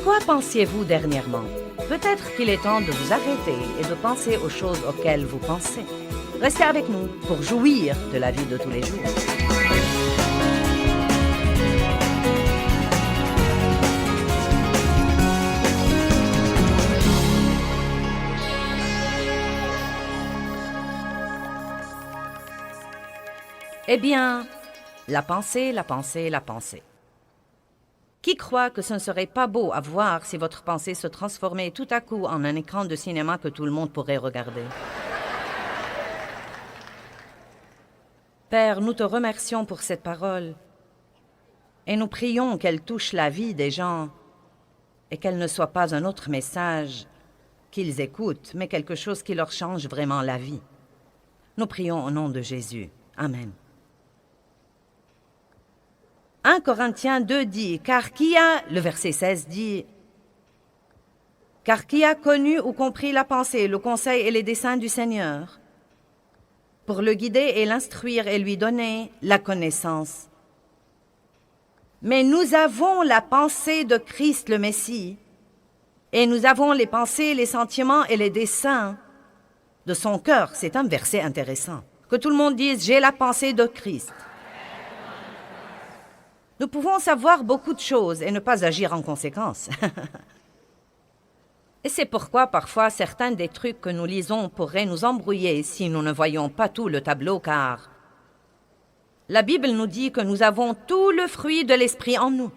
quoi pensiez-vous dernièrement? Peut-être qu'il est temps de vous arrêter et de penser aux choses auxquelles vous pensez. Restez avec nous pour jouir de la vie de tous les jours. Eh bien, la pensée, la pensée, la pensée. Qui croit que ce ne serait pas beau à voir si votre pensée se transformait tout à coup en un écran de cinéma que tout le monde pourrait regarder? Père, nous te remercions pour cette parole et nous prions qu'elle touche la vie des gens et qu'elle ne soit pas un autre message qu'ils écoutent, mais quelque chose qui leur change vraiment la vie. Nous prions au nom de Jésus. Amen. 1 Corinthiens 2 dit, le verset 16 dit, « Car qui a connu ou compris la pensée, le conseil et les desseins du Seigneur, pour le guider et l'instruire et lui donner la connaissance. Mais nous avons la pensée de Christ le Messie, et nous avons les pensées, les sentiments et les desseins de son cœur. » C'est un verset intéressant. Que tout le monde dise « J'ai la pensée de Christ ». Nous pouvons savoir beaucoup de choses et ne pas agir en conséquence. Et c'est pourquoi parfois certains des trucs que nous lisons pourraient nous embrouiller si nous ne voyons pas tout le tableau, car la Bible nous dit que nous avons tout le fruit de l'esprit en nous.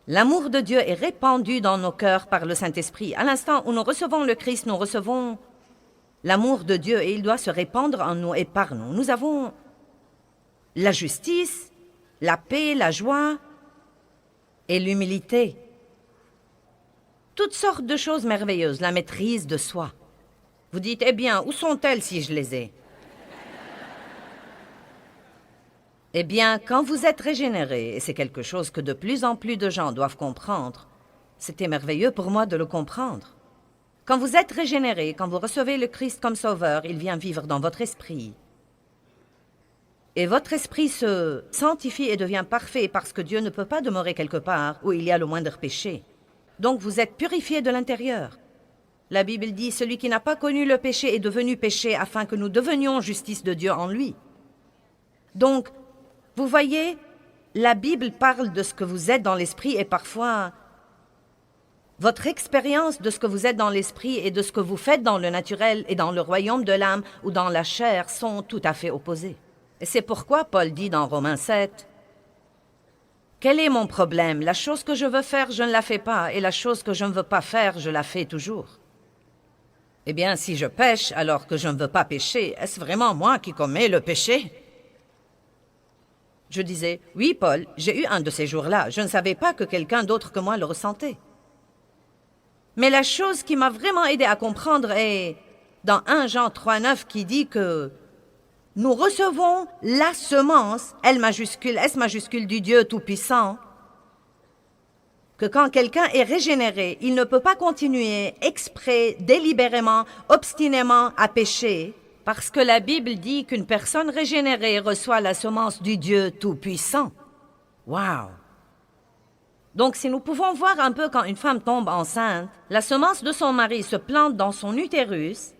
L'amour de Dieu est répandu dans nos cœurs par le Saint-Esprit. À l'instant où nous recevons le Christ, nous recevons l'amour de Dieu et il doit se répandre en nous et par nous. Nous avons la justice, la paix, la joie et l'humilité. Toutes sortes de choses merveilleuses, la maîtrise de soi. Vous dites, eh bien, où sont-elles si je les ai? Eh bien, quand vous êtes régénéré, et c'est quelque chose que de plus en plus de gens doivent comprendre, c'était merveilleux pour moi de le comprendre. Quand vous êtes régénéré, quand vous recevez le Christ comme sauveur, il vient vivre dans votre esprit. Et votre esprit se sanctifie et devient parfait parce que Dieu ne peut pas demeurer quelque part où il y a le moindre péché. Donc vous êtes purifié de l'intérieur. La Bible dit, celui qui n'a pas connu le péché est devenu péché afin que nous devenions justice de Dieu en lui. Donc, vous voyez, la Bible parle de ce que vous êtes dans l'esprit et parfois, votre expérience de ce que vous êtes dans l'esprit et de ce que vous faites dans le naturel et dans le royaume de l'âme ou dans la chair sont tout à fait opposés. Et c'est pourquoi Paul dit dans Romains 7, « Quel est mon problème? La chose que je veux faire, je ne la fais pas, et la chose que je ne veux pas faire, je la fais toujours. » Eh bien, si je pêche alors que je ne veux pas pécher, est-ce vraiment moi qui commets le péché? Je disais, « Oui, Paul, j'ai eu un de ces jours-là. Je ne savais pas que quelqu'un d'autre que moi le ressentait. » Mais la chose qui m'a vraiment aidé à comprendre est dans 1 Jean 3,9 qui dit que nous recevons la semence, L majuscule, S majuscule du Dieu Tout-Puissant, que quand quelqu'un est régénéré, il ne peut pas continuer exprès, délibérément, obstinément à pécher, parce que la Bible dit qu'une personne régénérée reçoit la semence du Dieu Tout-Puissant. Wow! Donc si nous pouvons voir un peu quand une femme tombe enceinte, la semence de son mari se plante dans son utérus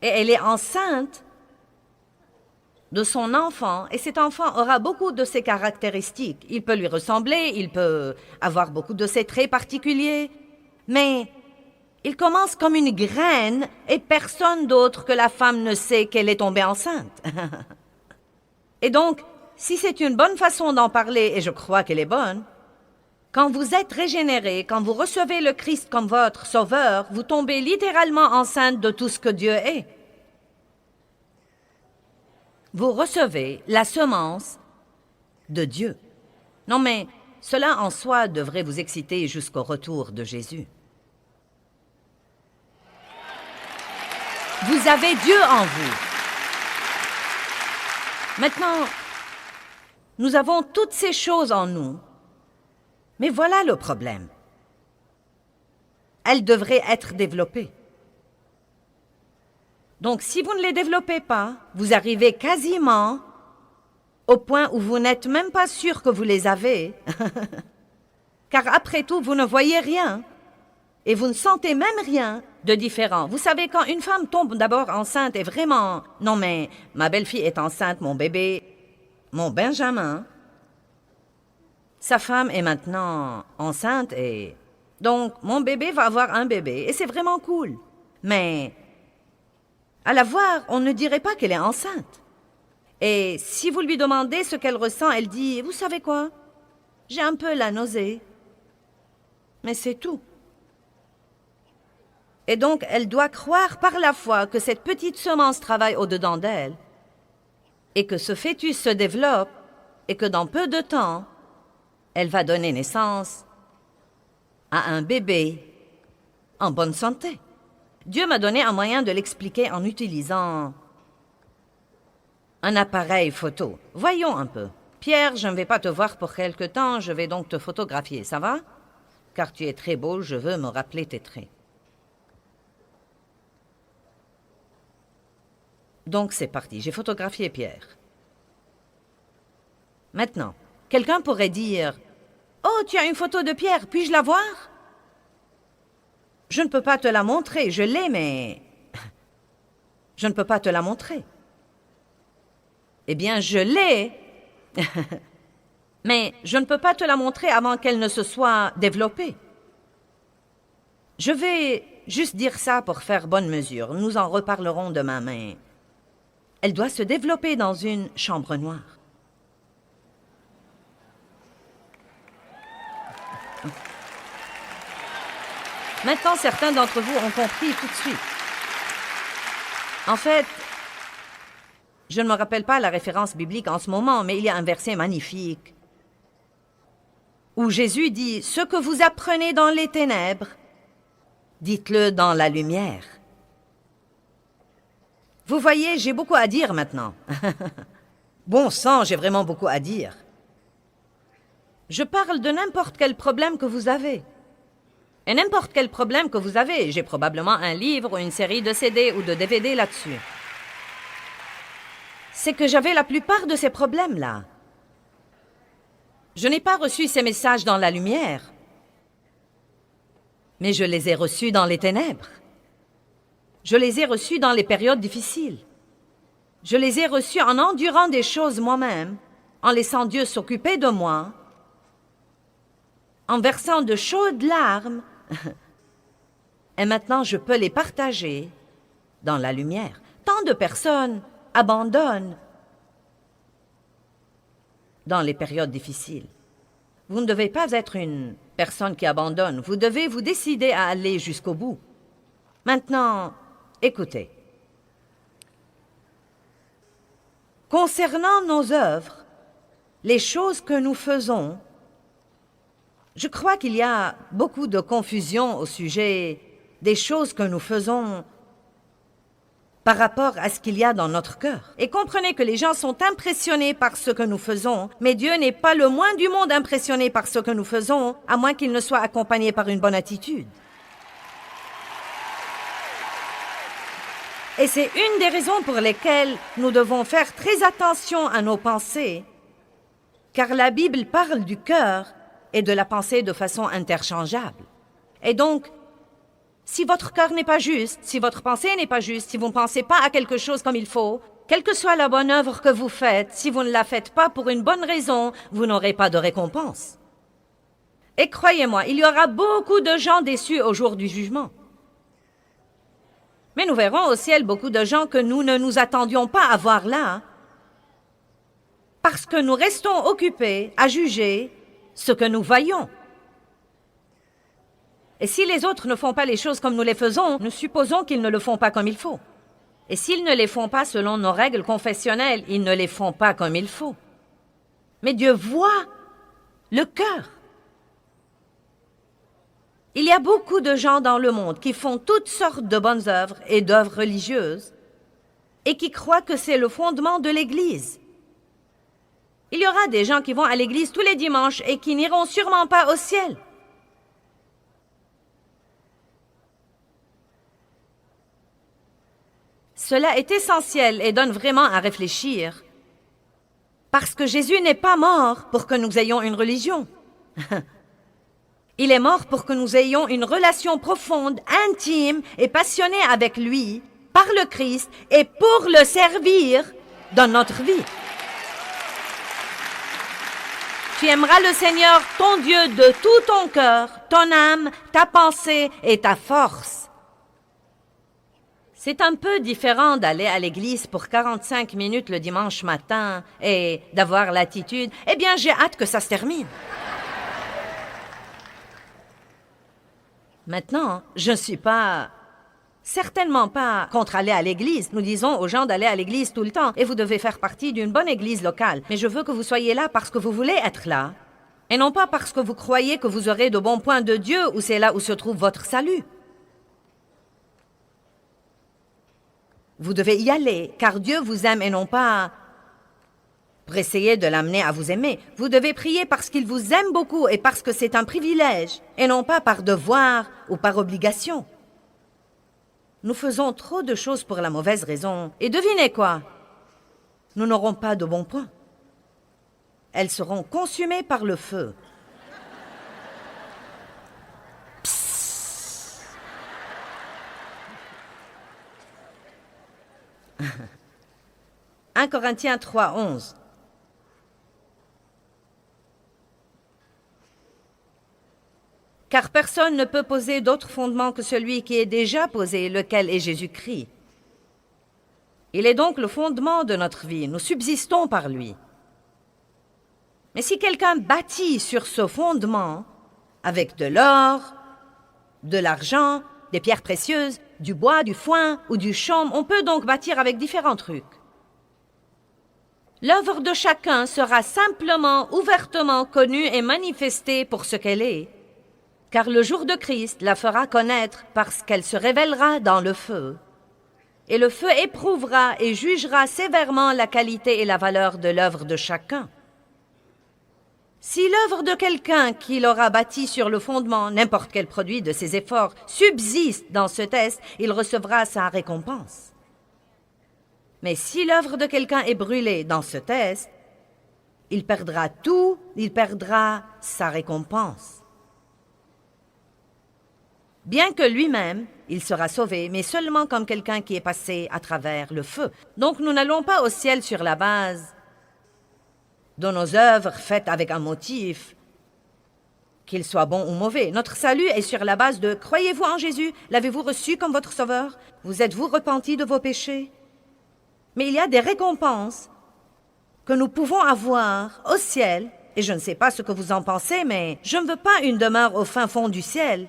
et elle est enceinte de son enfant, et cet enfant aura beaucoup de ses caractéristiques. Il peut lui ressembler, il peut avoir beaucoup de ses traits particuliers, mais il commence comme une graine et personne d'autre que la femme ne sait qu'elle est tombée enceinte. Et donc, si c'est une bonne façon d'en parler, et je crois qu'elle est bonne, quand vous êtes régénéré, quand vous recevez le Christ comme votre sauveur, vous tombez littéralement enceinte de tout ce que Dieu est. Vous recevez la semence de Dieu. Non, mais cela en soi devrait vous exciter jusqu'au retour de Jésus. Vous avez Dieu en vous. Maintenant, nous avons toutes ces choses en nous, mais voilà le problème. Elles devraient être développées. Donc, si vous ne les développez pas, vous arrivez quasiment au point où vous n'êtes même pas sûr que vous les avez. car après tout, vous ne voyez rien et vous ne sentez même rien de différent. Vous savez, quand une femme tombe d'abord enceinte et vraiment... Non mais, ma belle-fille est enceinte, mon bébé, mon Benjamin, sa femme est maintenant enceinte et... Donc, mon bébé va avoir un bébé et c'est vraiment cool. Mais, à la voir, on ne dirait pas qu'elle est enceinte. Et si vous lui demandez ce qu'elle ressent, elle dit, vous savez quoi? J'ai un peu la nausée. Mais c'est tout. Et donc, elle doit croire par la foi que cette petite semence travaille au-dedans d'elle et que ce fœtus se développe et que dans peu de temps, elle va donner naissance à un bébé en bonne santé. Dieu m'a donné un moyen de l'expliquer en utilisant un appareil photo. Voyons un peu. Pierre, je ne vais pas te voir pour quelque temps, je vais donc te photographier, ça va? Car tu es très beau, je veux me rappeler tes traits. Donc c'est parti, j'ai photographié Pierre. Maintenant, quelqu'un pourrait dire « Oh, tu as une photo de Pierre, puis-je la voir ?» Je ne peux pas te la montrer, je l'ai, mais... je ne peux pas te la montrer. Eh bien, je l'ai, mais je ne peux pas te la montrer avant qu'elle ne se soit développée. Je vais juste dire ça pour faire bonne mesure. Nous en reparlerons demain, mais... elle doit se développer dans une chambre noire. Maintenant, certains d'entre vous ont compris tout de suite. En fait, je ne me rappelle pas la référence biblique en ce moment, mais il y a un verset magnifique où Jésus dit « Ce que vous apprenez dans les ténèbres, dites-le dans la lumière. » Vous voyez, j'ai beaucoup à dire maintenant. Bon sang, j'ai vraiment beaucoup à dire. Je parle de n'importe quel problème que vous avez. Et n'importe quel problème que vous avez, j'ai probablement un livre ou une série de CD ou de DVD là-dessus. C'est que j'avais la plupart de ces problèmes-là. Je n'ai pas reçu ces messages dans la lumière, mais je les ai reçus dans les ténèbres. Je les ai reçus dans les périodes difficiles. Je les ai reçus en endurant des choses moi-même, en laissant Dieu s'occuper de moi, en versant de chaudes larmes, et maintenant je peux les partager dans la lumière. Tant de personnes abandonnent dans les périodes difficiles. Vous ne devez pas être une personne qui abandonne. Vous devez vous décider à aller jusqu'au bout. Maintenant, écoutez. Concernant nos œuvres, les choses que nous faisons, je crois qu'il y a beaucoup de confusion au sujet des choses que nous faisons par rapport à ce qu'il y a dans notre cœur. Et comprenez que les gens sont impressionnés par ce que nous faisons, mais Dieu n'est pas le moins du monde impressionné par ce que nous faisons, à moins qu'il ne soit accompagné par une bonne attitude. Et c'est une des raisons pour lesquelles nous devons faire très attention à nos pensées, car la Bible parle du cœur et de la pensée de façon interchangeable. Et donc, si votre cœur n'est pas juste, si votre pensée n'est pas juste, si vous ne pensez pas à quelque chose comme il faut, quelle que soit la bonne œuvre que vous faites, si vous ne la faites pas pour une bonne raison, vous n'aurez pas de récompense. Et croyez-moi, il y aura beaucoup de gens déçus au jour du jugement. Mais nous verrons au ciel beaucoup de gens que nous ne nous attendions pas à voir là, parce que nous restons occupés à juger ce que nous voyons. Et si les autres ne font pas les choses comme nous les faisons, nous supposons qu'ils ne le font pas comme il faut. Et s'ils ne les font pas selon nos règles confessionnelles, ils ne les font pas comme il faut. Mais Dieu voit le cœur. Il y a beaucoup de gens dans le monde qui font toutes sortes de bonnes œuvres et d'œuvres religieuses et qui croient que c'est le fondement de l'Église. Il y aura des gens qui vont à l'église tous les dimanches et qui n'iront sûrement pas au ciel. Cela est essentiel et donne vraiment à réfléchir. Parce que Jésus n'est pas mort pour que nous ayons une religion. Il est mort pour que nous ayons une relation profonde, intime et passionnée avec lui, par le Christ, et pour le servir dans notre vie. Tu aimeras le Seigneur, ton Dieu, de tout ton cœur, ton âme, ta pensée et ta force. C'est un peu différent d'aller à l'église pour 45 minutes le dimanche matin et d'avoir l'attitude « Eh bien, j'ai hâte que ça se termine ». Maintenant, je ne suis certainement pas contre aller à l'église. Nous disons aux gens d'aller à l'église tout le temps et vous devez faire partie d'une bonne église locale. Mais je veux que vous soyez là parce que vous voulez être là et non pas parce que vous croyez que vous aurez de bons points de Dieu ou c'est là où se trouve votre salut. Vous devez y aller car Dieu vous aime et non pas pour essayer de l'amener à vous aimer. Vous devez prier parce qu'il vous aime beaucoup et parce que c'est un privilège et non pas par devoir ou par obligation. Nous faisons trop de choses pour la mauvaise raison. Et devinez quoi? Nous n'aurons pas de bons points. Elles seront consumées par le feu. Psst. 1 Corinthiens 3, 11. Car personne ne peut poser d'autre fondement que celui qui est déjà posé, lequel est Jésus-Christ. Il est donc le fondement de notre vie, nous subsistons par lui. Mais si quelqu'un bâtit sur ce fondement, avec de l'or, de l'argent, des pierres précieuses, du bois, du foin ou du chaume, on peut donc bâtir avec différents trucs. L'œuvre de chacun sera simplement, ouvertement connue et manifestée pour ce qu'elle est, car le jour de Christ la fera connaître parce qu'elle se révélera dans le feu. Et le feu éprouvera et jugera sévèrement la qualité et la valeur de l'œuvre de chacun. Si l'œuvre de quelqu'un qui l'aura bâti sur le fondement, n'importe quel produit de ses efforts, subsiste dans ce test, il recevra sa récompense. Mais si l'œuvre de quelqu'un est brûlée dans ce test, il perdra tout, il perdra sa récompense. Bien que lui-même, il sera sauvé, mais seulement comme quelqu'un qui est passé à travers le feu. Donc nous n'allons pas au ciel sur la base de nos œuvres faites avec un motif, qu'il soit bon ou mauvais. Notre salut est sur la base de « Croyez-vous en Jésus? L'avez-vous reçu comme votre sauveur? Vous êtes-vous repenti de vos péchés? » Mais il y a des récompenses que nous pouvons avoir au ciel, et je ne sais pas ce que vous en pensez, mais je ne veux pas une demeure au fin fond du ciel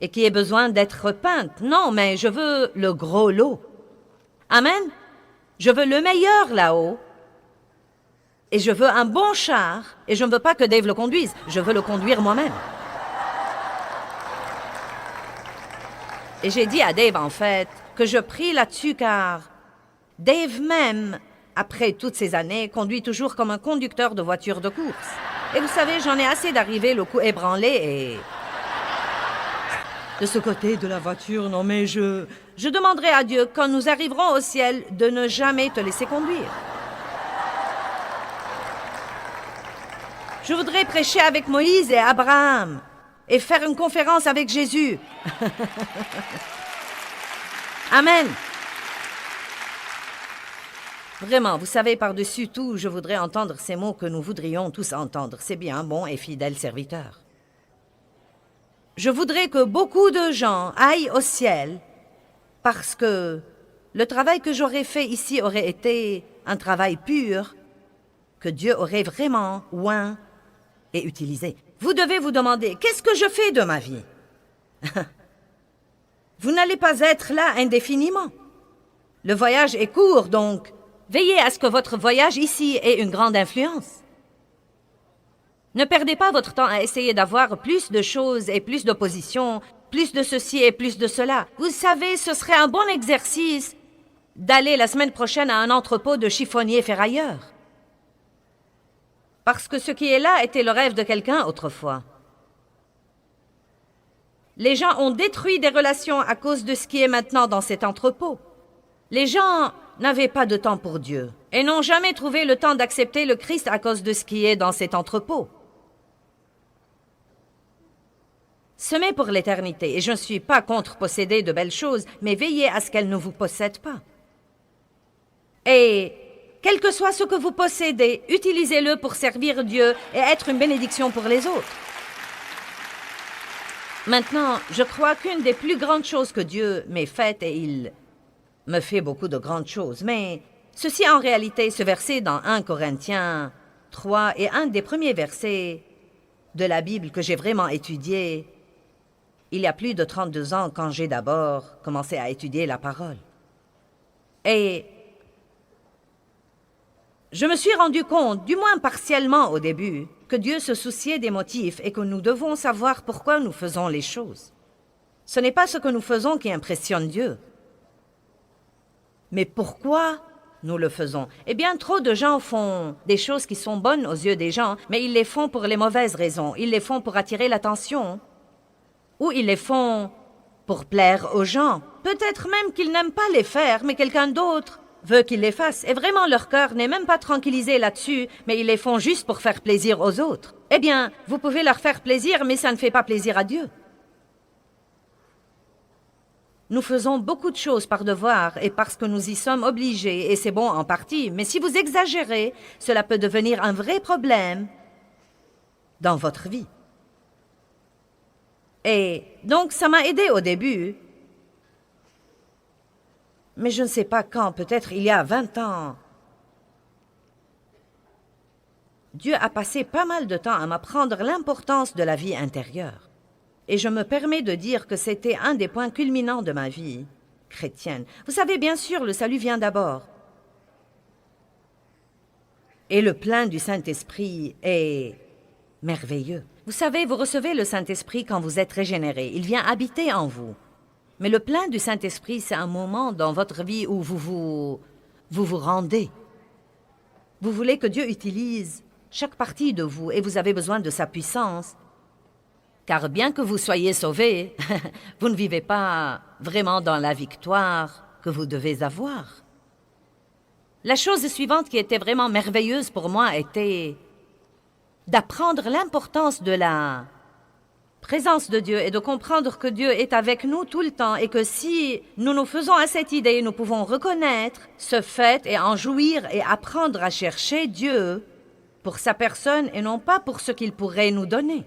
et qui ait besoin d'être repeinte. Non, mais je veux le gros lot. Amen. Je veux le meilleur là-haut. Et je veux un bon char. Et je ne veux pas que Dave le conduise. Je veux le conduire moi-même. Et j'ai dit à Dave, en fait, que je prie là-dessus car Dave même, après toutes ces années, conduit toujours comme un conducteur de voiture de course. Et vous savez, j'en ai assez d'arriver le cou ébranlé et... De ce côté de la voiture, non mais je demanderai à Dieu, quand nous arriverons au ciel, de ne jamais te laisser conduire. Je voudrais prêcher avec Moïse et Abraham et faire une conférence avec Jésus. Amen. Vraiment, vous savez, par-dessus tout, je voudrais entendre ces mots que nous voudrions tous entendre. C'est bien, bon et fidèle serviteur. Je voudrais que beaucoup de gens aillent au ciel parce que le travail que j'aurais fait ici aurait été un travail pur que Dieu aurait vraiment oint et utilisé. Vous devez vous demander, qu'est-ce que je fais de ma vie? Vous n'allez pas être là indéfiniment. Le voyage est court, donc veillez à ce que votre voyage ici ait une grande influence. Ne perdez pas votre temps à essayer d'avoir plus de choses et plus d'opposition, plus de ceci et plus de cela. Vous savez, ce serait un bon exercice d'aller la semaine prochaine à un entrepôt de chiffonniers ferrailleurs. Parce que ce qui est là était le rêve de quelqu'un autrefois. Les gens ont détruit des relations à cause de ce qui est maintenant dans cet entrepôt. Les gens n'avaient pas de temps pour Dieu et n'ont jamais trouvé le temps d'accepter le Christ à cause de ce qui est dans cet entrepôt. Semez pour l'éternité, et je ne suis pas contre posséder de belles choses, mais veillez à ce qu'elles ne vous possèdent pas. Et quel que soit ce que vous possédez, utilisez-le pour servir Dieu et être une bénédiction pour les autres. Maintenant, je crois qu'une des plus grandes choses que Dieu m'ait faites, et il me fait beaucoup de grandes choses, mais ceci en réalité, ce verset dans 1 Corinthiens 3 est un des premiers versets de la Bible que j'ai vraiment étudié il y a plus de 32 ans quand j'ai d'abord commencé à étudier la parole. Et je me suis rendu compte, du moins partiellement au début, que Dieu se souciait des motifs et que nous devons savoir pourquoi nous faisons les choses. Ce n'est pas ce que nous faisons qui impressionne Dieu, mais pourquoi nous le faisons. Eh bien, trop de gens font des choses qui sont bonnes aux yeux des gens, mais ils les font pour les mauvaises raisons. Ils les font pour attirer l'attention, ou ils les font pour plaire aux gens. Peut-être même qu'ils n'aiment pas les faire, mais quelqu'un d'autre veut qu'ils les fassent. Et vraiment, leur cœur n'est même pas tranquillisé là-dessus, mais ils les font juste pour faire plaisir aux autres. Eh bien, vous pouvez leur faire plaisir, mais ça ne fait pas plaisir à Dieu. Nous faisons beaucoup de choses par devoir et parce que nous y sommes obligés, et c'est bon en partie, mais si vous exagérez, cela peut devenir un vrai problème dans votre vie. Et donc, ça m'a aidé au début. Mais je ne sais pas quand, peut-être il y a 20 ans. Dieu a passé pas mal de temps à m'apprendre l'importance de la vie intérieure. Et je me permets de dire que c'était un des points culminants de ma vie chrétienne. Vous savez, bien sûr, le salut vient d'abord. Et le plein du Saint-Esprit est merveilleux. Vous savez, vous recevez le Saint-Esprit quand vous êtes régénéré. Il vient habiter en vous. Mais le plein du Saint-Esprit, c'est un moment dans votre vie où vous vous rendez. Vous voulez que Dieu utilise chaque partie de vous et vous avez besoin de sa puissance. Car bien que vous soyez sauvés, vous ne vivez pas vraiment dans la victoire que vous devez avoir. La chose suivante qui était vraiment merveilleuse pour moi était d'apprendre l'importance de la présence de Dieu et de comprendre que Dieu est avec nous tout le temps et que si nous nous faisons à cette idée, nous pouvons reconnaître ce fait et en jouir et apprendre à chercher Dieu pour sa personne et non pas pour ce qu'il pourrait nous donner.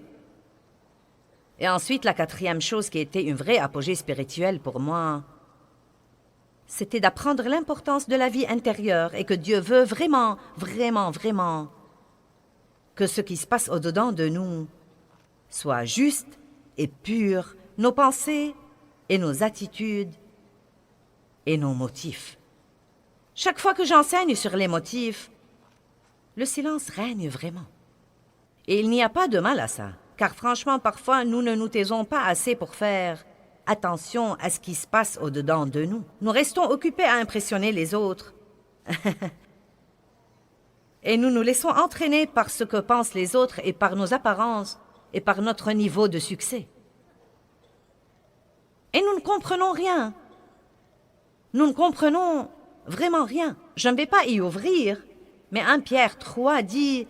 Et ensuite, la quatrième chose qui était une vraie apogée spirituelle pour moi, c'était d'apprendre l'importance de la vie intérieure et que Dieu veut vraiment, vraiment, vraiment que ce qui se passe au-dedans de nous soit juste et pur, nos pensées et nos attitudes et nos motifs. Chaque fois que j'enseigne sur les motifs, le silence règne vraiment. Et il n'y a pas de mal à ça, car franchement, parfois, nous ne nous taisons pas assez pour faire attention à ce qui se passe au-dedans de nous. Nous restons occupés à impressionner les autres. Et nous nous laissons entraîner par ce que pensent les autres et par nos apparences et par notre niveau de succès. Et nous ne comprenons rien. Nous ne comprenons vraiment rien. Je ne vais pas y ouvrir, mais 1 Pierre 3 dit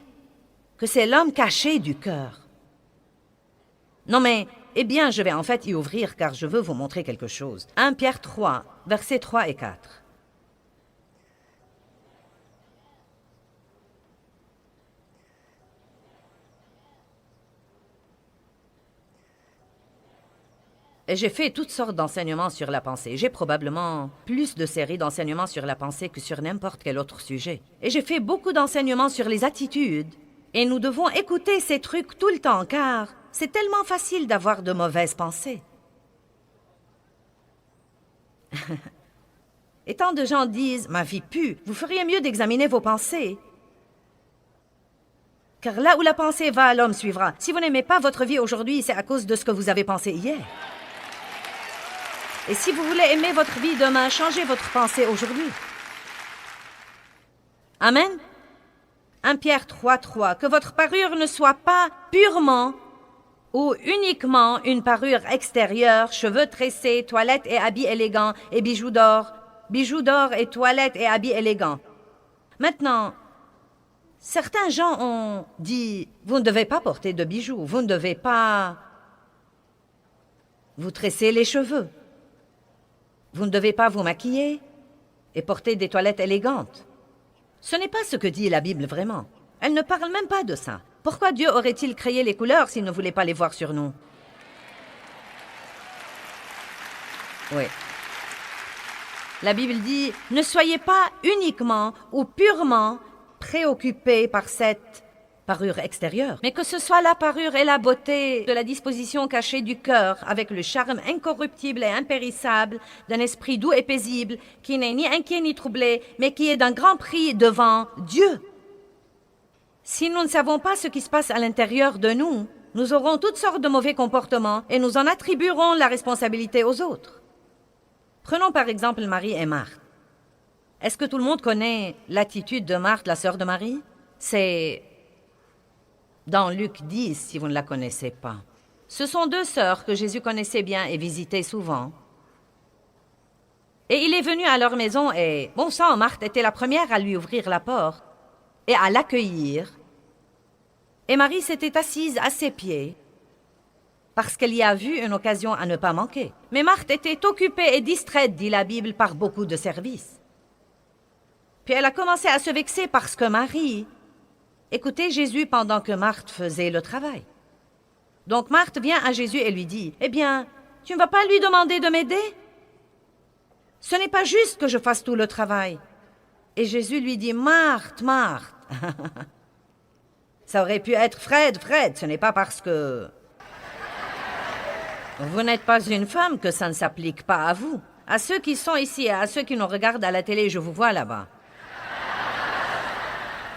que c'est l'homme caché du cœur. Non mais, eh bien, je vais en fait y ouvrir car je veux vous montrer quelque chose. 1 Pierre 3, versets 3 et 4. Et j'ai fait toutes sortes d'enseignements sur la pensée. J'ai probablement plus de séries d'enseignements sur la pensée que sur n'importe quel autre sujet. Et j'ai fait beaucoup d'enseignements sur les attitudes. Et nous devons écouter ces trucs tout le temps, car c'est tellement facile d'avoir de mauvaises pensées. Et tant de gens disent « Ma vie pue, vous feriez mieux d'examiner vos pensées. » Car là où la pensée va, l'homme suivra. Si vous n'aimez pas votre vie aujourd'hui, c'est à cause de ce que vous avez pensé hier. Et si vous voulez aimer votre vie demain, changez votre pensée aujourd'hui. Amen. 1 Pierre 3, que votre parure ne soit pas purement ou uniquement une parure extérieure, cheveux tressés, toilettes et habits élégants et bijoux d'or et toilettes et habits élégants. Maintenant, certains gens ont dit, vous ne devez pas porter de bijoux, vous ne devez pas vous tressez les cheveux. Vous ne devez pas vous maquiller et porter des toilettes élégantes. Ce n'est pas ce que dit la Bible vraiment. Elle ne parle même pas de ça. Pourquoi Dieu aurait-il créé les couleurs s'il ne voulait pas les voir sur nous? Oui. La Bible dit, ne soyez pas uniquement ou purement préoccupés par cette parure extérieure, mais que ce soit la parure et la beauté de la disposition cachée du cœur, avec le charme incorruptible et impérissable d'un esprit doux et paisible, qui n'est ni inquiet ni troublé, mais qui est d'un grand prix devant Dieu. Si nous ne savons pas ce qui se passe à l'intérieur de nous, nous aurons toutes sortes de mauvais comportements et nous en attribuerons la responsabilité aux autres. Prenons par exemple Marie et Marthe. Est-ce que tout le monde connaît l'attitude de Marthe, la sœur de Marie? C'est dans Luc 10, si vous ne la connaissez pas. Ce sont deux sœurs que Jésus connaissait bien et visitait souvent. Et il est venu à leur maison et, bon sang, Marthe était la première à lui ouvrir la porte et à l'accueillir. Et Marie s'était assise à ses pieds parce qu'elle y a vu une occasion à ne pas manquer. Mais Marthe était occupée et distraite, dit la Bible, par beaucoup de services. Puis elle a commencé à se vexer parce que Marie écoutait Jésus pendant que Marthe faisait le travail. Donc Marthe vient à Jésus et lui dit, « Eh bien, tu ne vas pas lui demander de m'aider? Ce n'est pas juste que je fasse tout le travail. » Et Jésus lui dit, « Marthe, Marthe. » Ça aurait pu être Fred, ce n'est pas parce que vous n'êtes pas une femme que ça ne s'applique pas à vous. À ceux qui sont ici et à ceux qui nous regardent à la télé, je vous vois là-bas.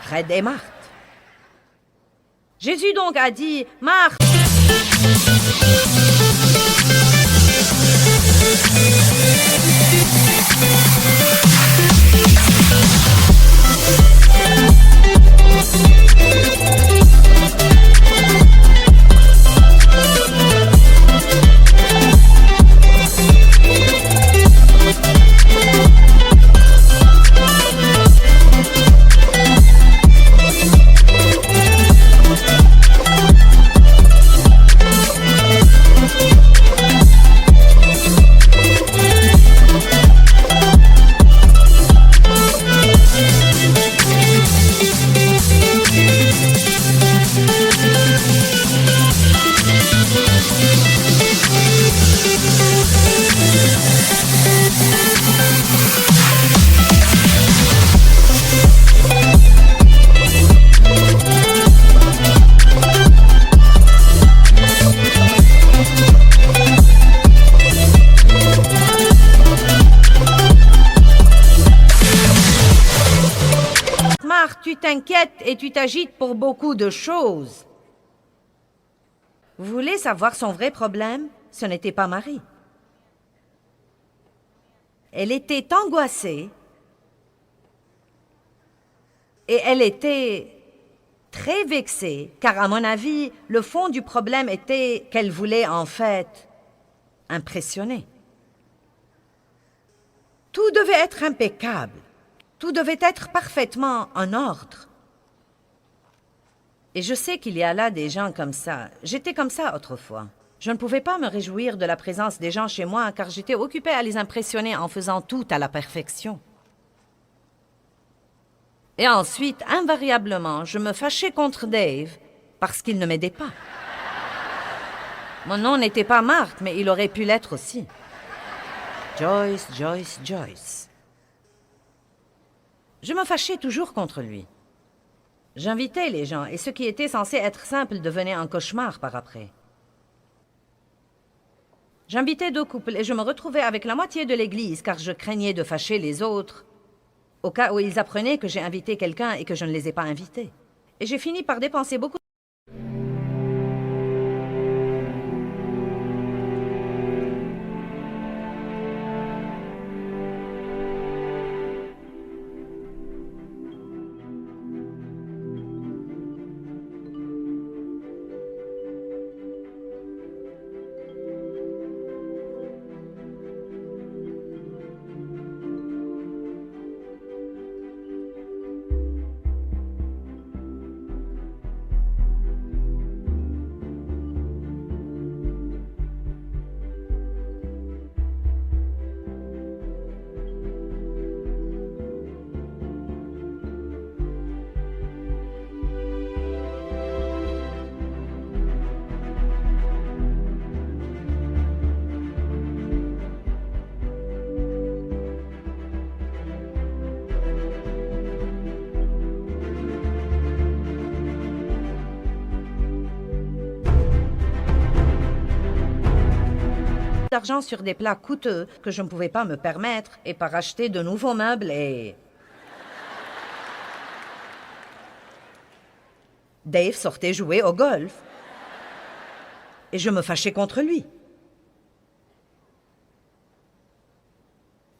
Fred et Marthe. Jésus donc a dit, « Marthe. » Tu t'inquiètes et tu t'agites pour beaucoup de choses. Vous voulez savoir son vrai problème? Ce n'était pas Marie. Elle était angoissée et elle était très vexée, car à mon avis, le fond du problème était qu'elle voulait en fait impressionner. Tout devait être impeccable. Tout devait être parfaitement en ordre. Et je sais qu'il y a là des gens comme ça. J'étais comme ça autrefois. Je ne pouvais pas me réjouir de la présence des gens chez moi car j'étais occupée à les impressionner en faisant tout à la perfection. Et ensuite, invariablement, je me fâchais contre Dave parce qu'il ne m'aidait pas. Mon nom n'était pas Marthe, mais il aurait pu l'être aussi. Joyce, Joyce, Joyce. Je me fâchais toujours contre lui. J'invitais les gens, et ce qui était censé être simple devenait un cauchemar par après. J'invitais 2 couples, et je me retrouvais avec la moitié de l'église, car je craignais de fâcher les autres, au cas où ils apprenaient que j'ai invité quelqu'un et que je ne les ai pas invités. Et j'ai fini par dépenser beaucoup d'argent sur des plats coûteux que je ne pouvais pas me permettre et par acheter de nouveaux meubles et... Dave sortait jouer au golf. Et je me fâchais contre lui.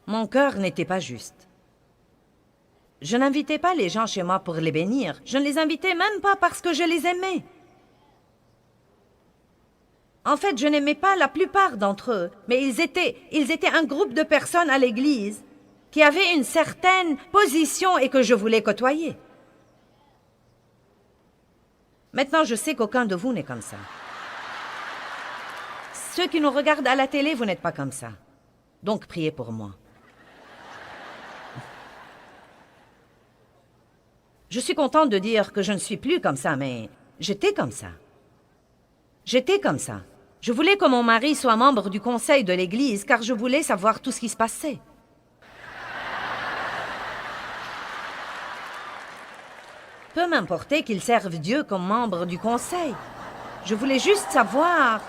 Mon cœur n'était pas juste. Je n'invitais pas les gens chez moi pour les bénir. Je ne les invitais même pas parce que je les aimais. En fait, je n'aimais pas la plupart d'entre eux, mais ils étaient un groupe de personnes à l'église qui avaient une certaine position et que je voulais côtoyer. Maintenant, je sais qu'aucun de vous n'est comme ça. Ceux qui nous regardent à la télé, vous n'êtes pas comme ça. Donc, priez pour moi. Je suis contente de dire que je ne suis plus comme ça, mais j'étais comme ça. J'étais comme ça. Je voulais que mon mari soit membre du conseil de l'église, car je voulais savoir tout ce qui se passait. Peu m'importait qu'il serve Dieu comme membre du conseil. Je voulais juste savoir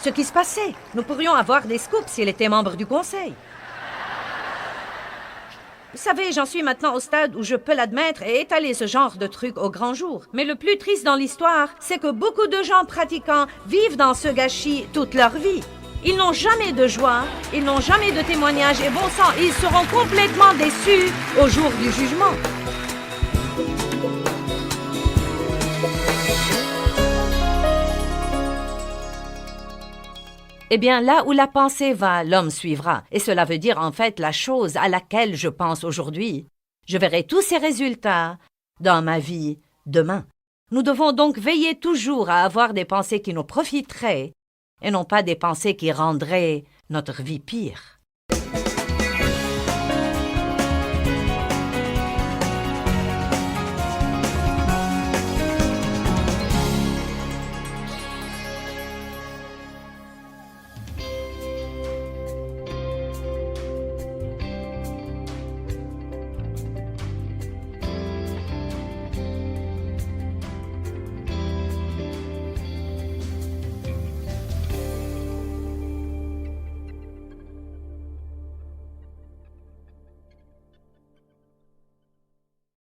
ce qui se passait. Nous pourrions avoir des scoops s'il était membre du conseil. Vous savez, j'en suis maintenant au stade où je peux l'admettre et étaler ce genre de truc au grand jour. Mais le plus triste dans l'histoire, c'est que beaucoup de gens pratiquants vivent dans ce gâchis toute leur vie. Ils n'ont jamais de joie, ils n'ont jamais de témoignage et bon sang, ils seront complètement déçus au jour du jugement. Eh bien, là où la pensée va, l'homme suivra. Et cela veut dire en fait la chose à laquelle je pense aujourd'hui. Je verrai tous ces résultats dans ma vie demain. Nous devons donc veiller toujours à avoir des pensées qui nous profiteraient et non pas des pensées qui rendraient notre vie pire.